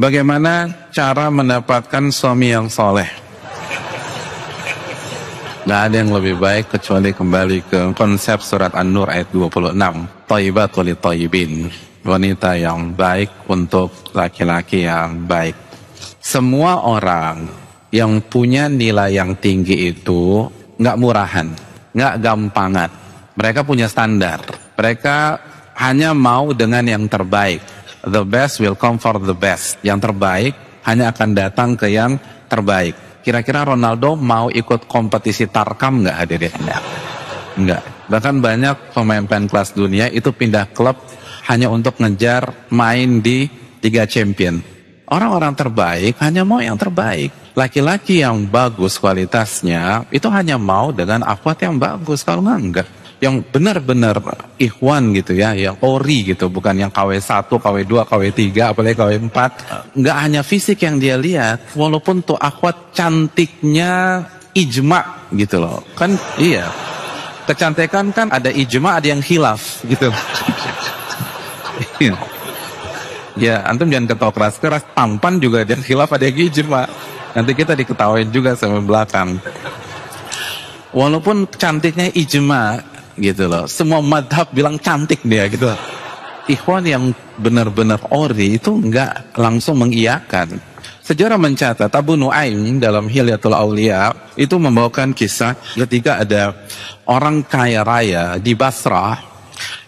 Bagaimana cara mendapatkan suami yang soleh? Gak ada yang lebih baik kecuali kembali ke konsep surat An-Nur ayat 26. Thayyibatul lithayyibin. Wanita yang baik untuk laki-laki yang baik. Semua orang yang punya nilai yang tinggi itu gak murahan, gak gampangan. Mereka punya standar. Mereka hanya mau dengan yang terbaik. The best will come for the best. Yang terbaik hanya akan datang ke yang terbaik. Kira-kira Ronaldo mau ikut kompetisi tarkam nggak hadirin? Enggak. Bahkan banyak pemain-pemain kelas dunia itu pindah klub hanya untuk ngejar main di Liga Champion. Orang-orang terbaik hanya mau yang terbaik. Laki-laki yang bagus kualitasnya itu hanya mau dengan akhwat yang bagus. Kalau enggak. Yang benar-benar ikhwan gitu ya, yang ori gitu, bukan yang KW1, KW2, KW3, apalagi KW4. Nggak hanya fisik yang dia lihat, walaupun tuh akhwat cantiknya ijma gitu loh. Kan iya, kecantikan kan ada ijma, ada yang khilaf gitu. Ya, antum jangan ketawa keras-keras, tampan juga ada yang khilaf, ada yang ijma. Nanti kita diketawain juga sama belakang. Walaupun cantiknya ijma gitu loh, semua madhab bilang cantik dia gitu loh. Ikhwan yang benar-benar ori itu enggak langsung mengiyakan. Sejarah mencatat Abu Nuaim dalam Hilyatul Aulia itu membawakan kisah ketika ada orang kaya raya di Basrah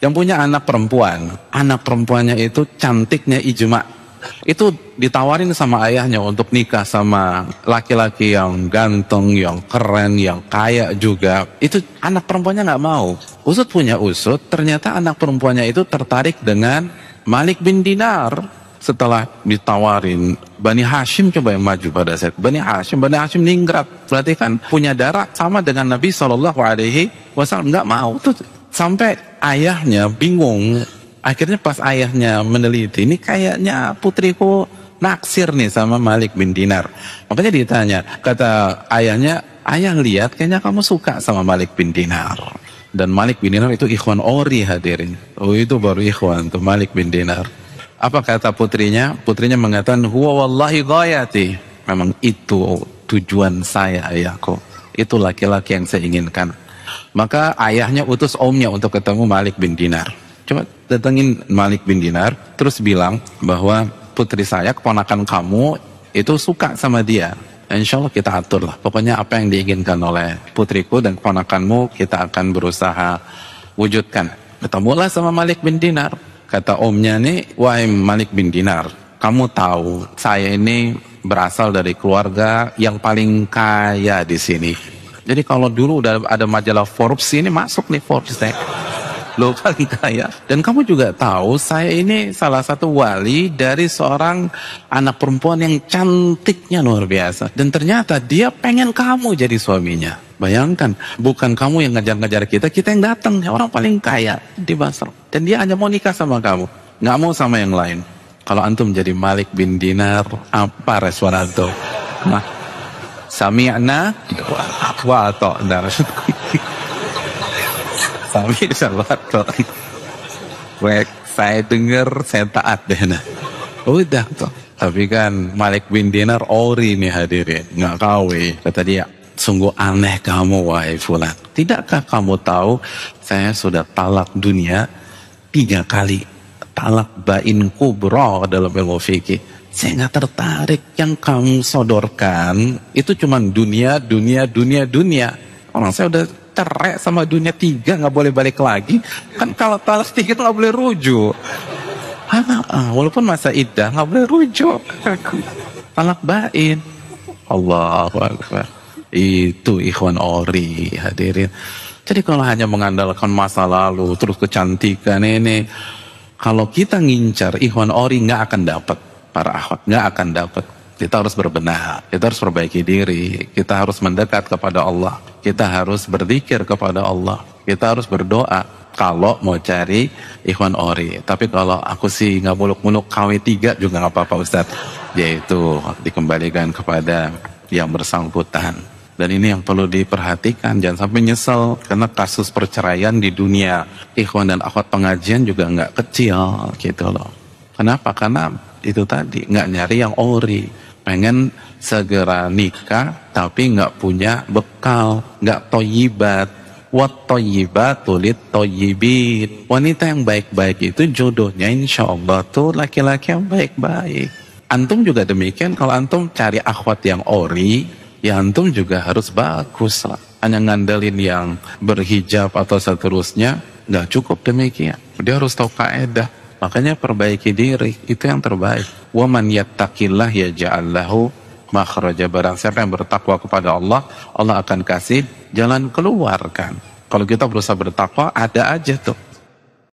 yang punya anak perempuan. Anak perempuannya itu cantiknya ijma. Itu ditawarin sama ayahnya untuk nikah sama laki-laki yang ganteng, yang keren, yang kaya juga. Itu anak perempuannya nggak mau. Usut punya usut, ternyata anak perempuannya itu tertarik dengan Malik bin Dinar. Setelah ditawarin, Bani Hashim coba yang maju pada saat Bani Hashim ningrat. Berarti kan punya darah sama dengan Nabi SAW, nggak mau. Tuh sampai ayahnya bingung. Akhirnya pas ayahnya meneliti, ini kayaknya putriku naksir nih sama Malik bin Dinar. Makanya ditanya, kata ayahnya, ayah lihat kayaknya kamu suka sama Malik bin Dinar. Dan Malik bin Dinar itu ikhwan ori hadirin. Oh itu baru ikhwan tuh Malik bin Dinar. Apa kata putrinya? Putrinya mengatakan, huwa wallahi ghayati. Memang itu tujuan saya ayahku. Itu laki-laki yang saya inginkan. Maka ayahnya utus omnya untuk ketemu Malik bin Dinar. Coba datengin Malik bin Dinar, terus bilang bahwa putri saya, keponakan kamu, itu suka sama dia. Insya Allah kita atur lah. Pokoknya apa yang diinginkan oleh putriku dan keponakanmu, kita akan berusaha wujudkan. Ketemulah sama Malik bin Dinar. Kata omnya nih, wahai Malik bin Dinar, kamu tahu saya ini berasal dari keluarga yang paling kaya di sini. Jadi kalau dulu udah ada majalah Forbes, ini masuk nih Forbes deh. Lo paling kaya. Dan kamu juga tahu saya ini salah satu wali dari seorang anak perempuan yang cantiknya luar biasa. Dan ternyata dia pengen kamu jadi suaminya. Bayangkan, bukan kamu yang ngejar-ngejar kita, kita yang datang. Orang paling kaya di Basra. Dan dia hanya mau nikah sama kamu, nggak mau sama yang lain. Kalau antum jadi Malik bin Dinar, apa respon antum? Nah, sami'na wa ata'na. Sami salawat. Saya dengar, saya taat deh. Nah. Udah tuh. Tapi kan Malik bin Dinar ori nih hadirin, nggak kawe. Kata dia, sungguh aneh kamu wahai fulan. Tidakkah kamu tahu saya sudah talak dunia 3 kali. Talak bain kubra dalam ilmu fikih. Saya nggak tertarik. Yang kamu sodorkan itu cuma dunia. Orang saya udah cerai sama dunia 3, nggak boleh balik lagi. Kan kalau talak 3 itu nggak boleh rujuk. Walaupun masa iddah nggak boleh rujuk. Talak bain. Allahu Akbar. Itu ikhwan ori hadirin. Jadi kalau hanya mengandalkan masa lalu terus kecantikan ini, kalau kita ngincar ikhwan ori nggak akan dapat para akhwat, nggak akan dapat. Kita harus berbenah, kita harus perbaiki diri, kita harus mendekat kepada Allah, kita harus berzikir kepada Allah, kita harus berdoa kalau mau cari ikhwan ori. Tapi kalau aku sih nggak muluk-muluk KW3 juga nggak apa-apa Ustaz, yaitu dikembalikan kepada yang bersangkutan. Dan ini yang perlu diperhatikan, jangan sampai nyesel karena kasus perceraian di dunia ikhwan dan akhwat pengajian juga nggak kecil gitu loh. Kenapa? Karena itu tadi, nggak nyari yang ori, pengen segera nikah tapi nggak punya bekal, nggak toyibat. Wat toyibatu lit toyibin. Wanita yang baik-baik itu jodohnya insya Allah tuh laki-laki yang baik-baik. Antum juga demikian, kalau antum cari akhwat yang ori, ya antum juga harus bagus lah. Hanya ngandelin yang berhijab atau seterusnya, nggak cukup demikian. Dia harus tahu kaidah. Makanya perbaiki diri, itu yang terbaik. Wa man yattaqillah yaj'al lahu makhraja. Barang siapa yang bertakwa kepada Allah, Allah akan kasih jalan keluar kan. Kalau kita berusaha bertakwa, ada aja tuh